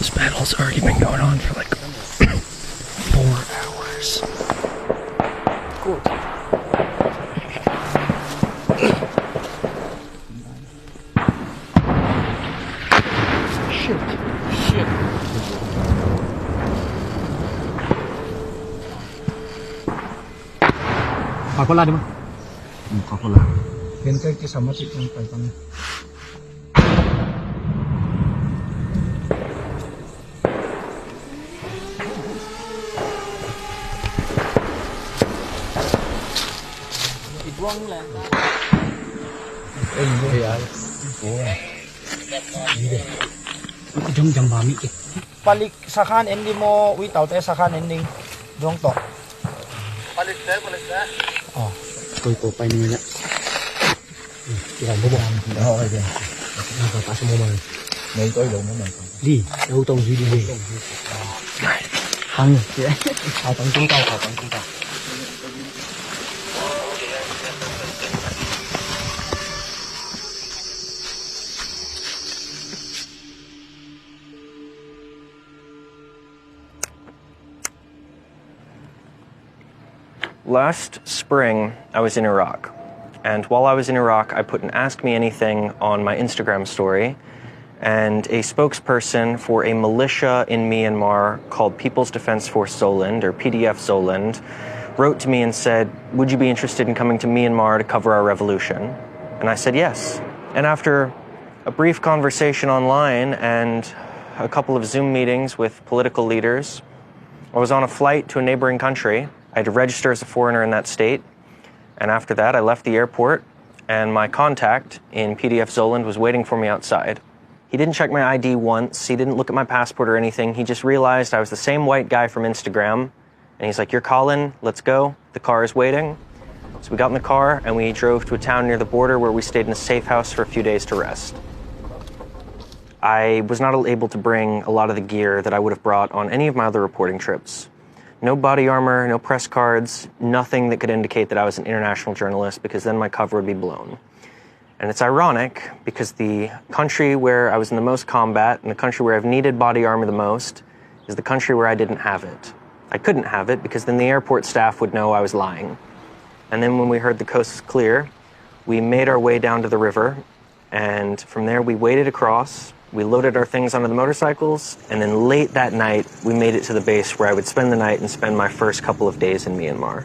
This battle's already been going on for like 4 hours. Good. Shit. Có con la đi không? Có con la. Hiện cái sầm nó chỉ còn phải con. Jom bami ke. Balik sakan ending mo without sakan ending dong to. Balik saya. Oh, tôi bay như vậy. Chỉ là bố bò. Đó rồi kìa. Nó có cả số mồm. Này tôi đủ nó. Đi, đâu tông gì đi. Hăng. Hào tông chúng tao. Last spring, I was in Iraq. And while I was in Iraq, I put an Ask Me Anything on my Instagram story. And a spokesperson for a militia in Myanmar called People's Defense Force Zoland, or PDF Zoland, wrote to me and said, "Would you be interested in coming to Myanmar to cover our revolution?" And I said yes. And after a brief conversation online and a couple of Zoom meetings with political leaders, I was on a flight to a neighboring country. I had to register as a foreigner in that state. And after that, I left the airport, and my contact in PDF Zoland was waiting for me outside. He didn't check my ID once. He didn't look at my passport or anything. He just realized I was the same white guy from Instagram. And he's like, "You're Colin, let's go. The car is waiting." So we got in the car, and we drove to a town near the border where we stayed in a safe house for a few days to rest. I was not able to bring a lot of the gear that I would have brought on any of my other reporting trips. No body armor, no press cards, nothing that could indicate that I was an international journalist, because then my cover would be blown. And it's ironic, because the country where I was in the most combat and the country where I've needed body armor the most is the country where I didn't have it. I couldn't have it because then the airport staff would know I was lying. And then when we heard the coast was clear, we made our way down to the river, and from there we waded across. We loaded our things onto the motorcycles, and then late that night, we made it to the base where I would spend the night and spend my first couple of days in Myanmar.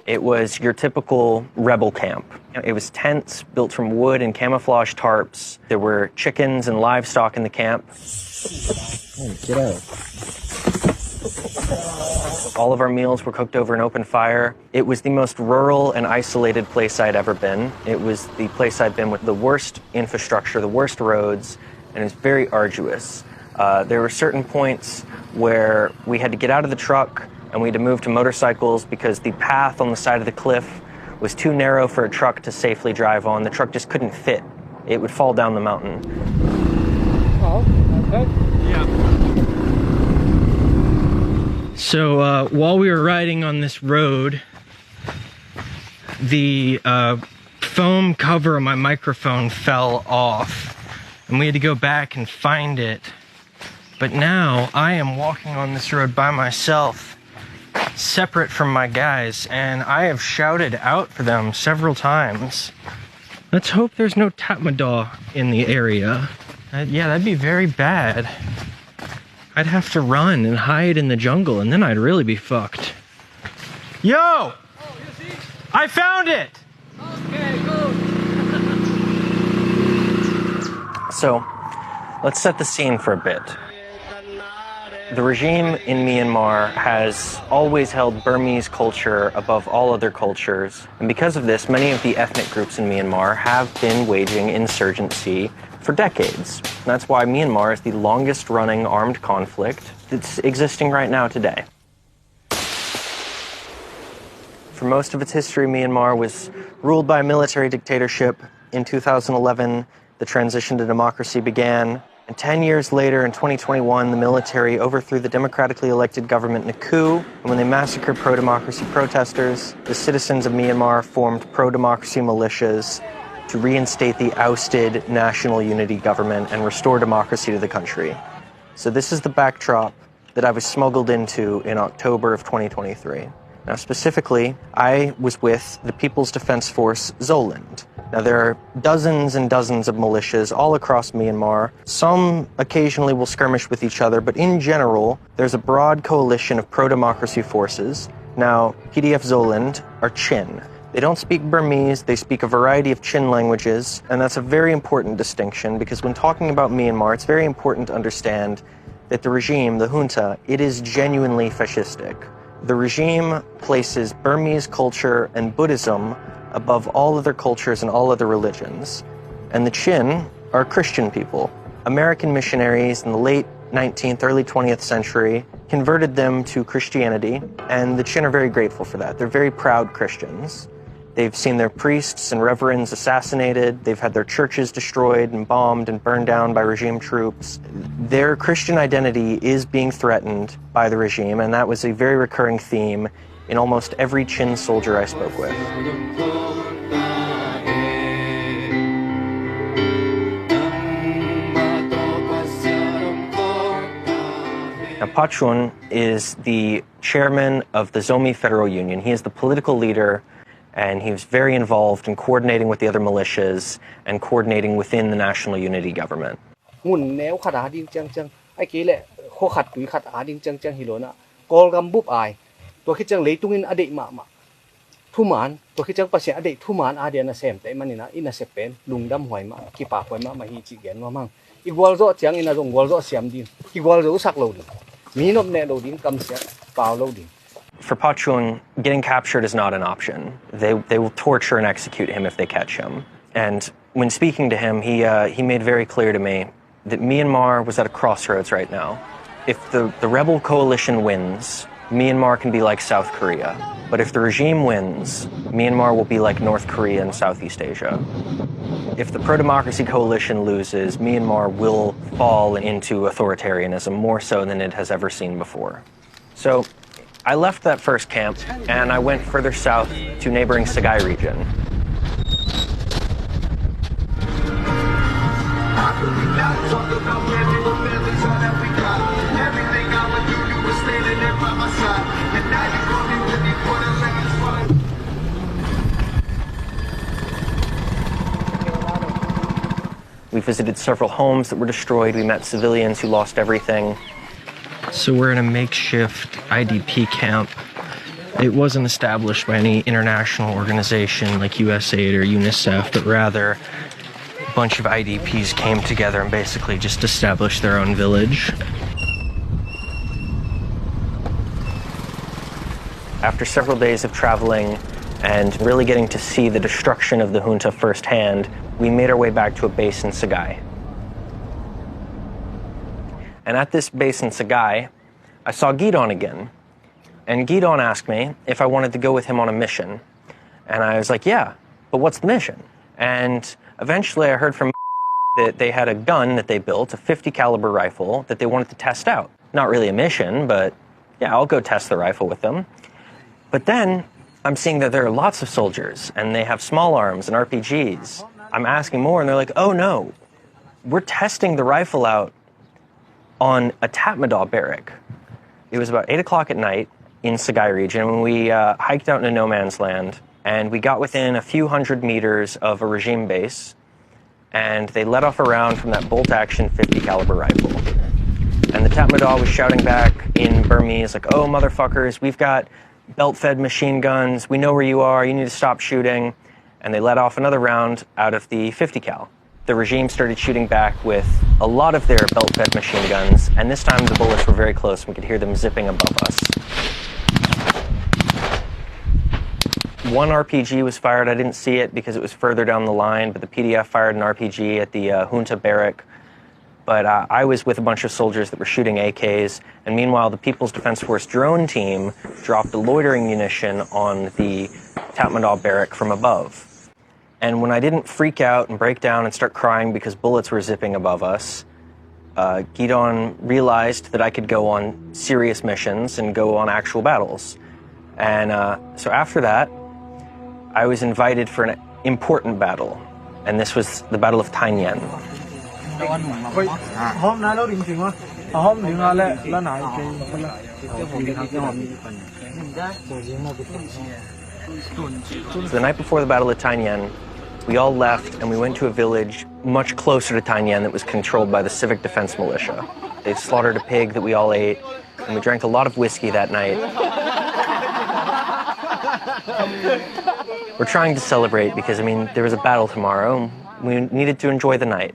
It was your typical rebel camp. It was tents built from wood and camouflage tarps. There were chickens and livestock in the camp. Get out. All of our meals were cooked over an open fire. It was the most rural and isolated place I'd ever been. It was the place I'd been with the worst infrastructure, the worst roads, and it was very arduous. There were certain points where we had to get out of the truck and we had to move to motorcycles because the path on the side of the cliff was too narrow for a truck to safely drive on. The truck just couldn't fit. It would fall down the mountain. Oh, okay. Yeah. So while we were riding on this road, the foam cover of my microphone fell off, and we had to go back and find it. But now I am walking on this road by myself, separate from my guys, and I have shouted out for them several times. Let's hope there's no Tatmadaw in the area. Yeah, that'd be very bad. I'd have to run and hide in the jungle, and then I'd really be fucked. Yo! Oh, you see? I found it! Okay, go. So, let's set the scene for a bit. The regime in Myanmar has always held Burmese culture above all other cultures, and because of this, many of the ethnic groups in Myanmar have been waging insurgency for decades. And that's why Myanmar is the longest running armed conflict that's existing right now today. For most of its history, Myanmar was ruled by a military dictatorship. In 2011, the transition to democracy began. And 10 years later, in 2021, the military overthrew the democratically elected government in a coup. And when they massacred pro-democracy protesters, the citizens of Myanmar formed pro-democracy militias to reinstate the ousted national unity government and restore democracy to the country. So this is the backdrop that I was smuggled into in October of 2023. Now, specifically, I was with the People's Defense Force Zoland. Now, there are dozens and dozens of militias all across Myanmar. Some occasionally will skirmish with each other, but in general, there's a broad coalition of pro-democracy forces. Now, PDF Zoland are Chin. They don't speak Burmese, they speak a variety of Chin languages, and that's a very important distinction because when talking about Myanmar, it's very important to understand that the regime, the junta, it is genuinely fascistic. The regime places Burmese culture and Buddhism above all other cultures and all other religions. And the Chin are Christian people. American missionaries in the late 19th, early 20th century converted them to Christianity, and the Chin are very grateful for that. They're very proud Christians. They've seen their priests and reverends assassinated. They've had their churches destroyed and bombed and burned down by regime troops. Their Christian identity is being threatened by the regime, and that was a very recurring theme in almost every Chin soldier I spoke with. Now, Pachun is the chairman of the Zomi Federal Union. He is the political leader, and he was very involved in coordinating with the other militias and coordinating within the national unity government. For Pachun, getting captured is not an option. They will torture and execute him if they catch him. And when speaking to him, he made very clear to me that Myanmar was at a crossroads right now. If the rebel coalition wins, Myanmar can be like South Korea. But if the regime wins, Myanmar will be like North Korea and Southeast Asia. If the pro-democracy coalition loses, Myanmar will fall into authoritarianism more so than it has ever seen before. So I left that first camp and I went further south to neighboring Sagae region. We visited several homes that were destroyed. We met civilians who lost everything. So we're in a makeshift IDP camp. It wasn't established by any international organization like USAID or UNICEF, but rather a bunch of IDPs came together and basically just established their own village. After several days of traveling and really getting to see the destruction of the junta firsthand, we made our way back to a base in Sagae. And at this base in Sagae, I saw Gidon again. And Gidon asked me if I wanted to go with him on a mission. And I was like, yeah, but what's the mission? And eventually I heard from that they had a gun that they built, a 50 caliber rifle that they wanted to test out. Not really a mission, but yeah, I'll go test the rifle with them. But then I'm seeing that there are lots of soldiers and they have small arms and RPGs. I'm asking more and they're like, oh no, we're testing the rifle out on a Tatmadaw barrack. It was about 8 o'clock at night in Sagae region when we hiked out into no man's land, and we got within a few hundred meters of a regime base, and they let off a round from that bolt-action 50 caliber rifle. And the Tatmadaw was shouting back in Burmese like, oh motherfuckers, we've got belt-fed machine guns, we know where you are, you need to stop shooting. And they let off another round out of the 50 cal. The regime started shooting back with a lot of their belt-fed machine guns, and this time the bullets were very close. We could hear them zipping above us. One RPG was fired. I didn't see it because it was further down the line, but the PDF fired an RPG at the junta barrack. But I was with a bunch of soldiers that were shooting AKs, and meanwhile the People's Defense Force drone team dropped a loitering munition on the Tatmadaw barrack from above. And when I didn't freak out and break down and start crying because bullets were zipping above us, Gidon realized that I could go on serious missions and go on actual battles. And so after that, I was invited for an important battle, and this was the Battle of Tainan. So the night before the Battle of Tainan, we all left and we went to a village much closer to Tainan that was controlled by the Civic Defense Militia. They slaughtered a pig that we all ate, and we drank a lot of whiskey that night. We're trying to celebrate because, I mean, there was a battle tomorrow, and we needed to enjoy the night.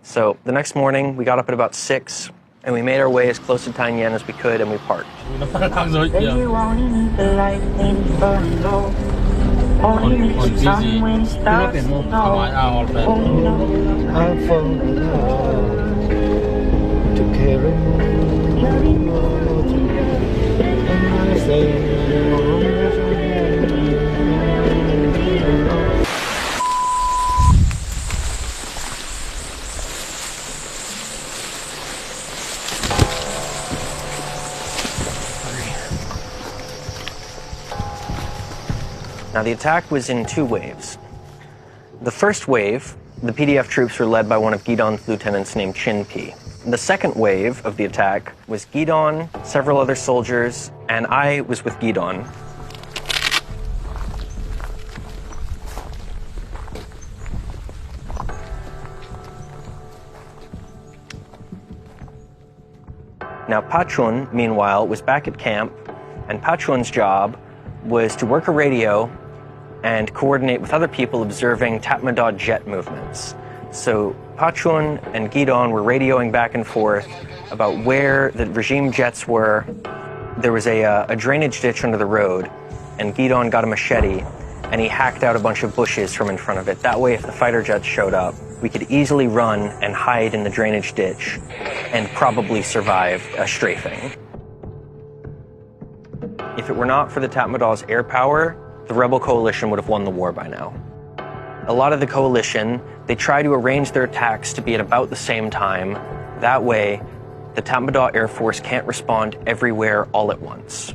So the next morning, we got up at about 6, and we made our way as close to Tainan as we could, and we parked. Now, the attack was in 2 waves. The first wave, the PDF troops were led by one of Gidon's lieutenants named Chin P. The second wave of the attack was Gidon, several other soldiers, and I was with Gidon. Now, Pachun, meanwhile, was back at camp, and Pachun's job was to work a radio and coordinate with other people observing Tatmadaw jet movements. So Pachun and Gidon were radioing back and forth about where the regime jets were. There was a drainage ditch under the road, and Gidon got a machete, and he hacked out a bunch of bushes from in front of it. That way, if the fighter jets showed up, we could easily run and hide in the drainage ditch and probably survive a strafing. If it were not for the Tatmadaw's air power, the rebel coalition would have won the war by now. A lot of the coalition, they try to arrange their attacks to be at about the same time. That way, the Tatmadaw Air Force can't respond everywhere all at once.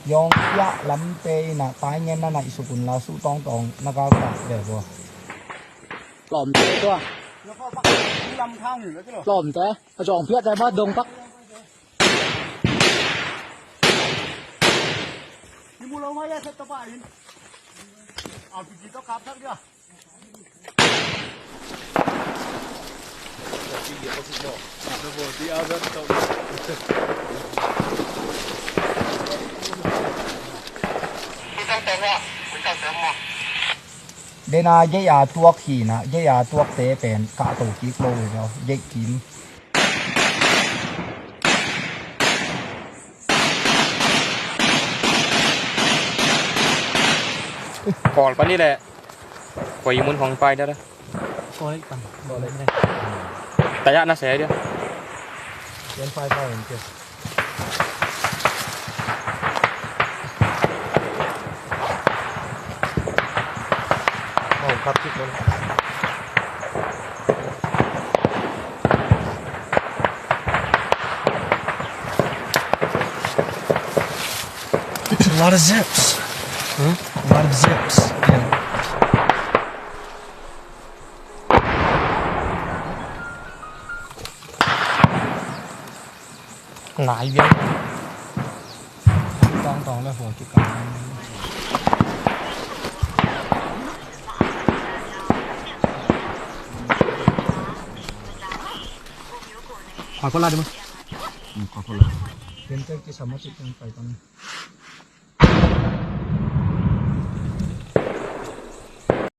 Yong ya lam pe na tai nyen na nai sukun la su tong tong na ga ka de bo. Lom te to. Lom te, a jong phiet dai ba dong pak. Ni mu lo ma ya set to pa in. A pi ji to kap thak dia. Đây là dây tuộc thì na dây tuộc tế bền cả tổ ký lô rồi dây kín. Còn cái này là quay muốn phòng phai đó đó. Coi bằng bỏ lên đây. Tại sao nó sẽ đi? Lên phai phai lên chưa? Cắt luôn. There's a lot of zips. A lot of zips. Yeah. Lại vậy. Toàn là hồ chụp cảnh. Hỏi con la đi không? Có con la. Đến cái sắm mất chụp phải con.